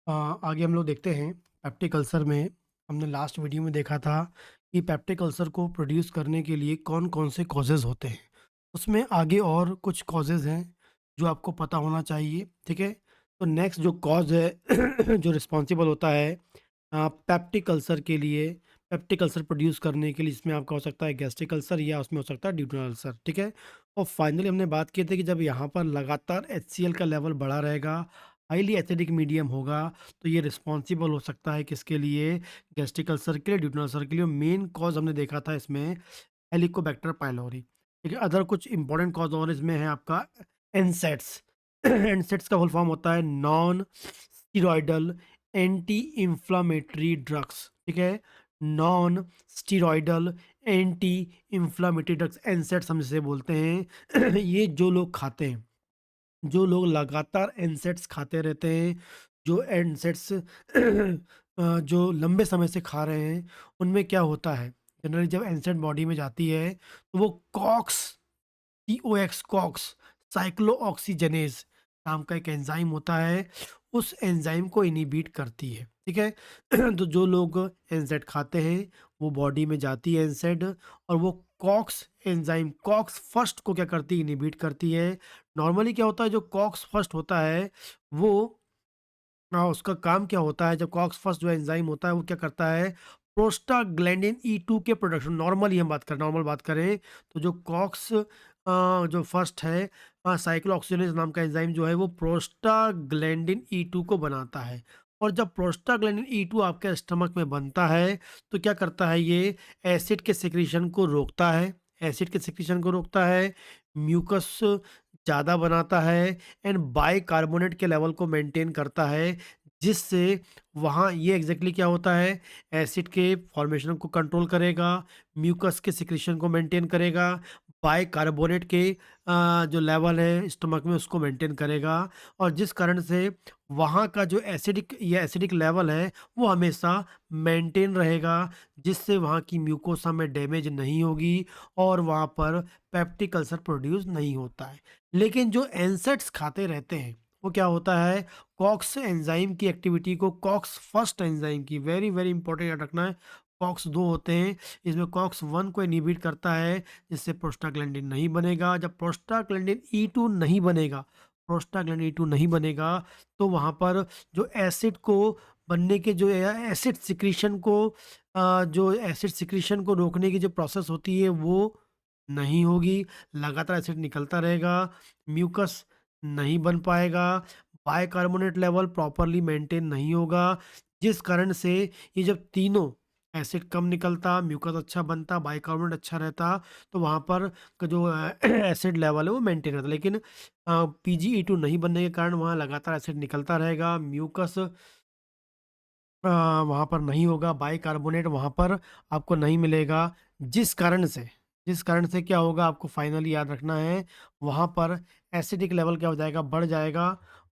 आगे हम लोग देखते हैं पेप्टिक अल्सर में। हमने लास्ट वीडियो में देखा था कि पेप्टिक अल्सर को प्रोड्यूस करने के लिए कौन-कौन से कॉजेज़ होते हैं। उसमें आगे और कुछ कॉजेज़ हैं जो आपको पता होना चाहिए, ठीक है? तो नेक्स्ट जो कॉज़ है जो रिस्पॉन्सिबल होता है पेप्टिक अल्सर के लिए, पेप्टिक अल्सर प्रोड्यूस करने के लिए, इसमें आपका हो सकता है गैस्ट्रिक अल्सर या उसमें हो सकता है ड्यूडेनल अल्सर, ठीक है? और फाइनली हमने बात की थी कि जब यहाँ पर लगातार एचसीएल का लेवल बढ़ा रहेगा, हाईली एसिडिक मीडियम होगा, तो ये रिस्पॉन्सिबल हो सकता है किसके लिए? गैस्ट्रिक अल्सर के लिए, ड्यूडेनल अल्सर के लिए। मेन कॉज़ हमने देखा था इसमें हेलिकोबैक्टर पाइलोरी। ठीक है, अदर कुछ इंपॉर्टेंट कॉज़ और इसमें है आपका एनसेड्स। एनसेड्स का फुल फॉर्म होता है non steroidal anti inflammatory drugs, ठीक है? Non steroidal anti inflammatory drugs, NSAIDs हम जिसे बोलते हैं। ये जो लोग खाते हैं, जो लोग लगातार एनसेड्स खाते रहते हैं, जो एनसेड्स जो लंबे समय से खा रहे हैं, उनमें क्या होता है, जनरली जब एनसेड बॉडी में जाती है, तो वो कॉक्स, सीओएक्स, कॉक्स, साइक्लोऑक्सीजनेज नाम का एक एंजाइम होता है, उस एंजाइम को इनहिबिट करती है, ठीक है? तो जो लोग एनसेड खाते हैं, वो बॉडी में जाती है एनसेड, और वो कॉक्स एंजाइम, कॉक्स फर्स्ट को क्या करती है? इनहिबिट करती है। नॉर्मली क्या होता है, जो कॉक्स फर्स्ट होता है, वो उसका काम क्या होता है, जब कॉक्स फर्स्ट जो एंजाइम होता है, वो क्या करता है? प्रोस्टाग्लैंडिन ई2 के प्रोडक्शन, नॉर्मली हम बात करें, नॉर्मल बात करें, तो जो कॉक्स जो फर्स्ट है, साइक्लोऑक्सीजनेज नाम का एंजाइम जो है, वो प्रोस्टाग्लैंडिन ई2 को बनाता है। और जब प्रोस्टाग्लैंडिन ई2 आपके स्टमक में बनता है, तो क्या करता है ये? एसिड के सिक्रीशन को रोकता है, एसिड के सिक्रीशन को रोकता है, म्यूकस ज़्यादा बनाता है, एंड बाइकार्बोनेट के लेवल को मेंटेन करता है, जिससे वहाँ ये एग्ज़ैक्टली क्या होता है, एसिड के फॉर्मेशन को कंट्रोल करेगा, म्यूकस के सिक्रीशन को मेंटेन करेगा, बाइकार्बोनेट के जो लेवल है स्टमक में उसको मेंटेन करेगा, और जिस कारण से वहाँ का जो एसिडिक लेवल है, वो हमेशा मेंटेन रहेगा, जिससे वहाँ की म्यूकोसा में डैमेज नहीं होगी और वहाँ पर पेप्टिक अल्सर प्रोड्यूस नहीं होता है। लेकिन जो एन्सेड्स खाते रहते हैं, वो क्या होता है? कॉक्स एंजाइम की एक्टिविटी को, कॉक्स फर्स्ट एंजाइम की, वेरी वेरी इंपॉर्टेंट याद रखना है, कॉक्स 2 होते हैं, इसमें कॉक्स 1 को इनहिबिट करता है, जिससे प्रोस्टाग्लैंडिन नहीं बनेगा। जब प्रोस्टाग्लैंडिन ई2 नहीं बनेगा, प्रोस्टाग्लैंडिन ई2 नहीं बनेगा, तो वहाँ पर जो एसिड को बनने के जो एसिड सिक्रीशन को जो एसिड सिक्रीशन को रोकने की जो प्रोसेस होती है, वो नहीं होगी, लगातार एसिड निकलता रहेगा, म्यूकस नहीं बन पाएगा, बाइकार्बोनेट लेवल प्रॉपर्ली मेंटेन नहीं होगा, जिस कारण से ये जब तीनों एसिड कम निकलता, म्यूकस अच्छा बनता, बाइकार्बोनेट अच्छा रहता, तो वहाँ पर जो एसिड लेवल है वो मेंटेन रहता। लेकिन पीजीई2 नहीं बनने के कारण वहाँ लगातार एसिड निकलता रहेगा, म्यूकस वहाँ पर नहीं होगा, बाइकार्बोनेट वहाँ पर आपको नहीं मिलेगा, जिस कारण से जिस कारण से क्या होगा, आपको फाइनली याद रखना है, वहाँ पर एसिडिक लेवल क्या हो जाएगा? बढ़ जाएगा,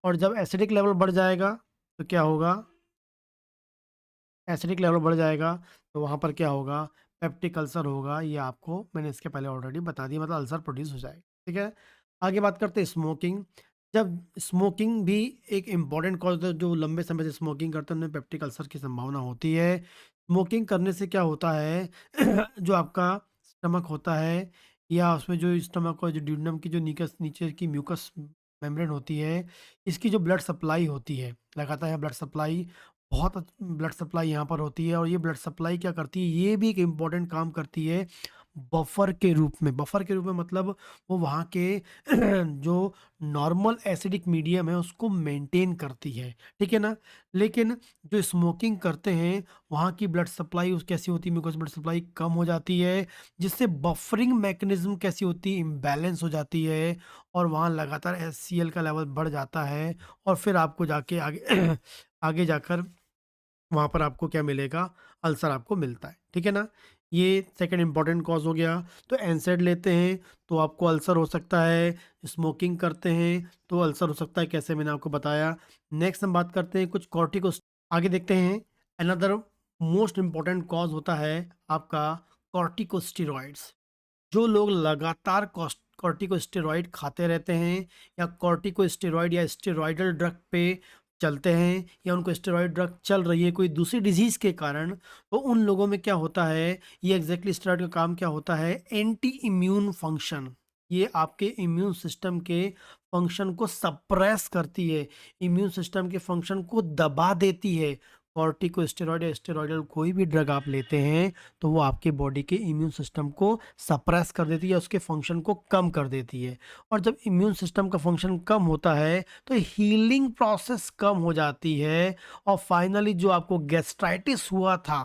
और जब एसिडिक लेवल बढ़ जाएगा, तो क्या होगा? एसिडिक लेवल बढ़ जाएगा, तो वहाँ पर क्या होगा? पेप्टिक अल्सर होगा। ये आपको मैंने इसके पहले ऑलरेडी बता दिया, मतलब अल्सर प्रोड्यूस हो जाएगा, ठीक है? आगे बात करते हैं स्मोकिंग। जब स्मोकिंग भी एक इम्पॉर्टेंट कॉज़ है, जो लंबे समय से स्मोकिंग करते हैं, उनमें पेप्टिक अल्सर की संभावना होती है। स्मोकिंग करने से क्या होता है? जो आपका स्टमक होता है, या उसमें जो स्टमक और जो ड्यूडेनम की जो निकस नीचे की म्यूकस मेम्ब्रेन होती है, इसकी जो ब्लड सप्लाई होती है, लगातार यहाँ ब्लड सप्लाई, बहुत ब्लड सप्लाई यहाँ पर होती है, और ये ब्लड सप्लाई क्या करती है? ये भी एक इम्पॉर्टेंट काम करती है बफर के रूप में। बफर के रूप में मतलब वो वहाँ के जो नॉर्मल एसिडिक मीडियम है उसको मेंटेन करती है, ठीक है ना? लेकिन जो स्मोकिंग करते हैं, वहाँ की ब्लड सप्लाई उस कैसी होती है? म्यूकस ब्लड सप्लाई कम हो जाती है, जिससे बफरिंग मैकेनिज्म कैसी होती है? इम्बैलेंस हो जाती है, और वहाँ लगातार एचसीएल का लेवल बढ़ जाता है, और फिर आपको जाके आगे आगे जाकर वहाँ पर आपको क्या मिलेगा? अल्सर आपको मिलता है, ठीक है ना? ये सेकंड इम्पोर्टेंट कॉज़ हो गया। तो एनसेड लेते हैं, तो आपको अल्सर हो सकता है, स्मोकिंग करते हैं, तो अल्सर हो सकता है, कैसे मैंने आपको बताया। नेक्स्ट हम बात करते हैं कुछ कॉर्टिकोस, आगे देखते हैं। अनदर मोस्ट इम्पोर्टेंट कॉज़ होता है आपका कॉर्टिकोस्टेरॉइड्स। जो लोग लगातार कॉर्टिकोस्टेरॉइड खाते रहते हैं, या कॉर्टिकोस्टेरॉइड या स्टेरॉयडल ड्रग पे चलते हैं या उनको स्टेरॉइड ड्रग चल रही है कोई दूसरी डिजीज़ के कारण, तो उन लोगों में क्या होता है, ये एग्ज़ैक्टली स्टेरॉइड का काम क्या होता है, एंटी इम्यून फंक्शन। ये आपके इम्यून सिस्टम के फंक्शन को सप्रेस करती है, इम्यून सिस्टम के फंक्शन को दबा देती है। कॉर्टिकोस्टेरॉइड या स्टेरॉइडल कोई भी ड्रग आप लेते हैं, तो वो आपके बॉडी के इम्यून सिस्टम को सप्रेस कर देती है, उसके फंक्शन को कम कर देती है। और जब इम्यून सिस्टम का फंक्शन कम होता है, तो हीलिंग प्रोसेस कम हो जाती है और फाइनली जो आपको गैस्ट्राइटिस हुआ था,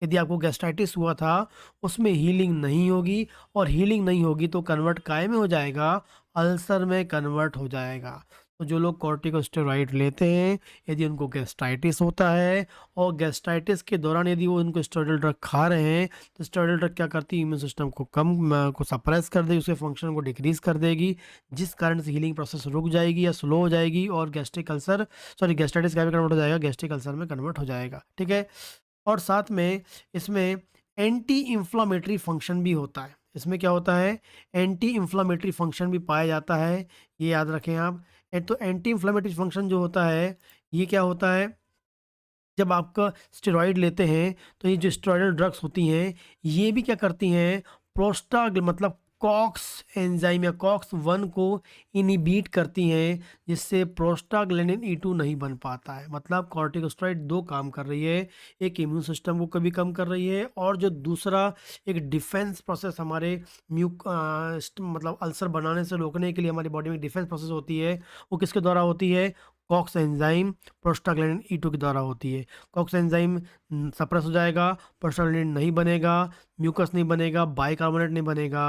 यदि आपको गैस्ट्राइटिस हुआ था, उसमें हीलिंग नहीं होगी और हीलिंग नहीं होगी तो कन्वर्ट काय में हो जाएगा, अल्सर में कन्वर्ट हो जाएगा। तो जो लोग कॉर्टिकोस्टेरॉइड लेते हैं, यदि उनको गैस्ट्राइटिस होता है और गैस्ट्राइटिस के दौरान यदि वो उनको स्टेरॉइडल ड्रग खा रहे हैं, तो स्टेरॉइडल ड्रग क्या करती है, इम्यून सिस्टम को को सप्रेस कर देगी, उसके फंक्शन को डिक्रीज़ कर देगी, जिस कारण से हीलिंग प्रोसेस रुक जाएगी या स्लो हो जाएगी और गैस्ट्रिक अल्सर सॉरी गैस्ट्राइटिस क्या में कन्वर्ट हो जाएगा, गैस्ट्रिक अल्सर में कन्वर्ट हो जाएगा। ठीक है? और साथ में इसमें एंटी इन्फ्लेमेटरी फंक्शन भी होता है। इसमें क्या होता है, एंटी इन्फ्लेमेटरी फंक्शन भी पाया जाता है, ये याद रखें आप। तो एंटी इन्फ्लेमेटरी फंक्शन जो होता है, ये क्या होता है, जब आपका स्टेरॉइड लेते हैं, तो ये जो स्टेरॉइडल ड्रग्स होती हैं, ये भी क्या करती हैं, मतलब कॉक्स एंजाइम या कॉक्स 1 को इनहिबिट करती हैं, जिससे प्रोस्टाग्लैंडिन ई 2 नहीं बन पाता है। मतलब कॉर्टिकोस्टेरॉइड 2 काम कर रही है, एक इम्यून सिस्टम को कभी कम कर रही है और जो दूसरा एक डिफेंस प्रोसेस हमारे मतलब अल्सर बनाने से रोकने के लिए हमारी बॉडी में डिफेंस प्रोसेस होती है, वो किसके द्वारा होती है, कॉक्स एंजाइम प्रोस्टाग्लैंडिन ई 2 के द्वारा होती है। कॉक्स एंजाइम सप्रेस हो जाएगा, प्रोस्टाग्लैंडिन नहीं बनेगा, म्यूकस नहीं बनेगा, बाइकार्बोनेट नहीं बनेगा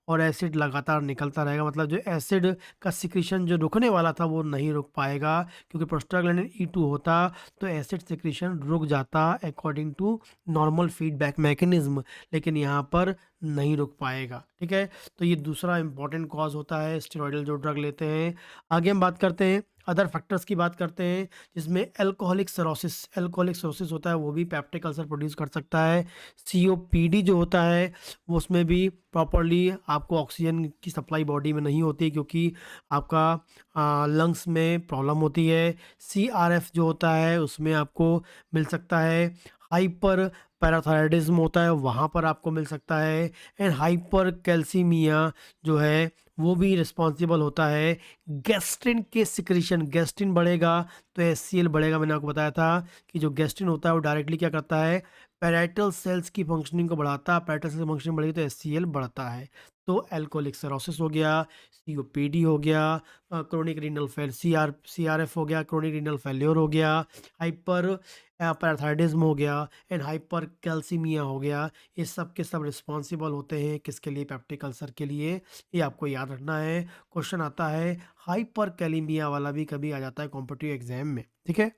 और एसिड लगातार निकलता रहेगा। मतलब जो एसिड का सिक्रीशन जो रुकने वाला था वो नहीं रुक पाएगा, क्योंकि प्रोस्टाग्लैंडिन ई 2 होता तो एसिड सिक्रीशन रुक जाता according to normal feedback mechanism, लेकिन यहाँ पर नहीं रुक पाएगा। ठीक है? तो ये दूसरा इंपॉर्टेंट कॉज होता है स्टेरॉइडल जो ड्रग लेते हैं। आगे हम बात करते हैं, अदर फैक्टर्स की बात करते हैं, जिसमें अल्कोहलिक सिरोसिस होता है, वो भी पेप्टिक अल्सर प्रोड्यूस कर सकता है। सीओपीडी जो होता है, वो उसमें भी प्रॉपर्ली आपको ऑक्सीजन की सप्लाई बॉडी में नहीं होती, क्योंकि आपका लंग्स में प्रॉब्लम होती है। सीआरएफ जो होता है, उसमें आपको मिल सकता है। हाइपर पैराथायरॉयडिज्म होता है, वहाँ पर आपको मिल सकता है। एंड हाइपर कैल्सीमिया जो है, वो भी रिस्पॉन्सिबल होता है गैस्ट्रिन के सिक्रीशन। गैस्ट्रिन बढ़ेगा तो एचसीएल बढ़ेगा। मैंने आपको बताया था कि जो गैस्ट्रिन होता है वो डायरेक्टली क्या करता है, पैराइटल सेल्स की फंक्शनिंग को बढ़ाता है। पैराइटल सेल्स की फंक्शनिंग बढ़ेगी तो एचसीएल बढ़ता है। तो अल्कोहलिक सिरोसिस हो गया, सीओपीडी हो गया, क्रोनिक रीनल फेल सीआरएफ हो गया, क्रोनिक रीनल फेल्योर हो गया, हाइपर पैराथायरॉयडिज्म हो गया एंड हाइपर कैल्सीमिया हो गया। ये सब के सब रिस्पॉन्सिबल होते हैं किसके लिए, पेप्टिक अल्सर के लिए। ये आपको याद रखना है। क्वेश्चन आता है हाइपर कैलीमिया वाला भी कभी आ जाता है कॉम्पिटिटिव एग्जाम में। ठीक है?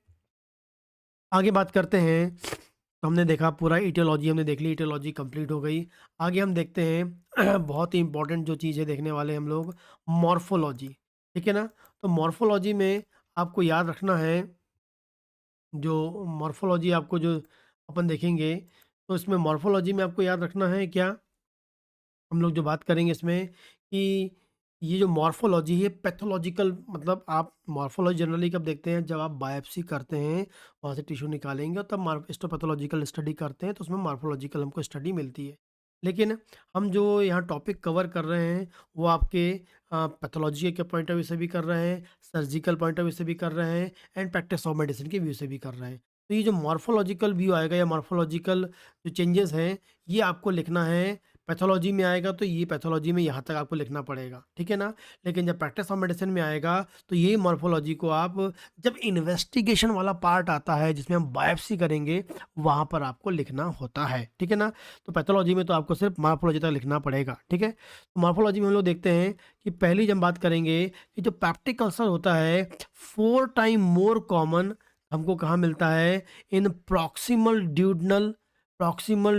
आगे बात करते हैं। तो हमने देखा पूरा ईटियोलॉजी हमने देख ली, ईटियोलॉजी कंप्लीट हो गई। आगे हम देखते हैं बहुत ही इंपॉर्टेंट जो चीज़ है देखने वाले हम लोग, मॉर्फोलॉजी। ठीक है ना? तो मॉर्फोलॉजी में आपको याद रखना है, जो मॉर्फोलॉजी आपको जो अपन देखेंगे, तो इसमें मॉर्फोलॉजी में आपको याद रखना है क्या, हम लोग जो बात करेंगे इसमें कि ये जो मॉर्फोलॉजी है पैथोलॉजिकल, मतलब आप मॉर्फोलॉजी जनरली कब देखते हैं, जब आप बायोप्सी करते हैं, वहाँ से टिश्यू निकालेंगे और तब हिस्टोपैथोलॉजिकल स्टडी करते हैं, तो उसमें मॉर्फोलॉजिकल हमको स्टडी मिलती है। लेकिन हम जो यहाँ टॉपिक कवर कर रहे हैं वो आपके पैथोलॉजी के पॉइंट ऑफ व्यू से भी कर रहे हैं, सर्जिकल पॉइंट ऑफ व्यू से भी कर रहे हैं एंड प्रैक्टिस ऑफ मेडिसिन के व्यू से भी कर रहे हैं। तो ये जो मॉर्फोलॉजिकल व्यू आएगा या मॉर्फोलॉजिकल जो चेंजेस हैं, ये आपको लिखना है। पैथोलॉजी में आएगा तो ये पैथोलॉजी में यहाँ तक आपको लिखना पड़ेगा, ठीक है ना? लेकिन जब प्रैक्टिस ऑफ मेडिसिन में आएगा तो ये मॉर्फोलॉजी को आप, जब इन्वेस्टिगेशन वाला पार्ट आता है जिसमें हम बायोप्सी करेंगे, वहाँ पर आपको लिखना होता है, ठीक है ना? तो पैथोलॉजी में तो आपको सिर्फ मॉर्फोलॉजी तक लिखना पड़ेगा, ठीक है? तो मॉर्फोलॉजी में हम लोग देखते हैं कि पहली जब बात करेंगे कि जो पेप्टिक अल्सर होता है 4 टाइम मोर कॉमन हमको कहाँ मिलता है, इन प्रॉक्सिमल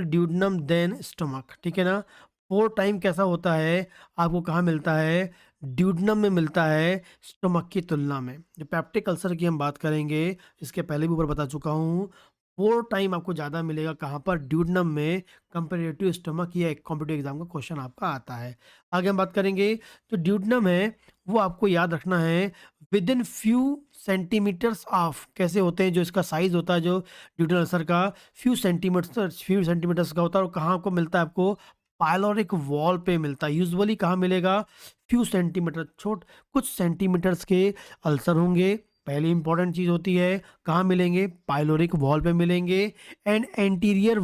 ड्यूडनम देन स्टमक, ठीक है ना? 4 टाइम कैसा होता है, आपको कहाँ मिलता है, ड्यूडनम में मिलता है स्टमक की तुलना में। जो पेप्टिक अल्सर की हम बात करेंगे, इसके पहले भी ऊपर बता चुका हूँ, 4 टाइम आपको ज़्यादा मिलेगा कहाँ पर, ड्यूडनम में, कंपेरेटिव स्टमक। ये एक कॉम्पिटिटिव एग्जाम का क्वेश्चन आपका आता है। आगे हम बात करेंगे, जो ड्यूडनम है वो आपको याद रखना है within few centimetres of. कैसे होते हैं? जो इसका साइज होता है जो ड्यूडेनल अल्सर का, फ्यू सेंटीमीटर्स का होता है। और कहाँ आपको मिलता है? आपको पाइलोरिक वॉल पे मिलता है। यूजुअली कहाँ मिलेगा? फ्यू सेंटीमीटर, कुछ सेंटीमीटर्स के अल्सर होंगे। पहली इंपॉर्टेंट चीज होती है, कहाँ मिलेंगे? पाइलोरिक वॉल पे मिलेंगे एंड एंटीरियर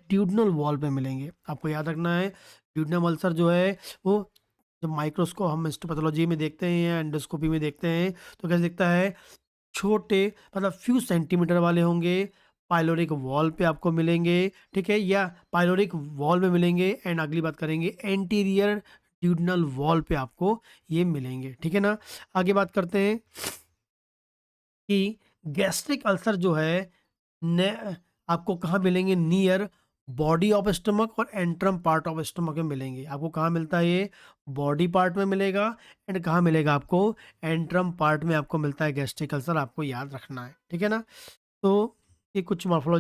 ड्यूडनल वॉल पे मिलेंगे। आपको याद रखना है ड्यूडनल अल्सर जो है वो, जब माइक्रोस्कोप हम हिस्टोपैथोलॉजी में देखते हैं या एंडोस्कोपी में देखते हैं तो कैसे दिखता है? छोटे, मतलब फ्यू सेंटीमीटर वाले होंगे, पाइलोरिक वॉल पे आपको मिलेंगे, ठीक है? या पाइलोरिक वॉल पे मिलेंगे एंड अगली बात करेंगे एंटीरियर ड्यूडनल वॉल पे आपको ये मिलेंगे, ठीक है ना? आगे बात करते हैं कि गैस्ट्रिक अल्सर जो है ने आपको कहाँ मिलेंगे? नियर बॉडी ऑफ स्टमक और एंट्रम पार्ट ऑफ स्टमक में मिलेंगे। आपको कहाँ मिलता है ये? बॉडी पार्ट में मिलेगा एंड कहाँ मिलेगा आपको? एंट्रम पार्ट में आपको मिलता है गैस्ट्रिक अल्सर। आपको याद रखना है, ठीक है ना? तो ये कुछ मॉर्फोलॉजी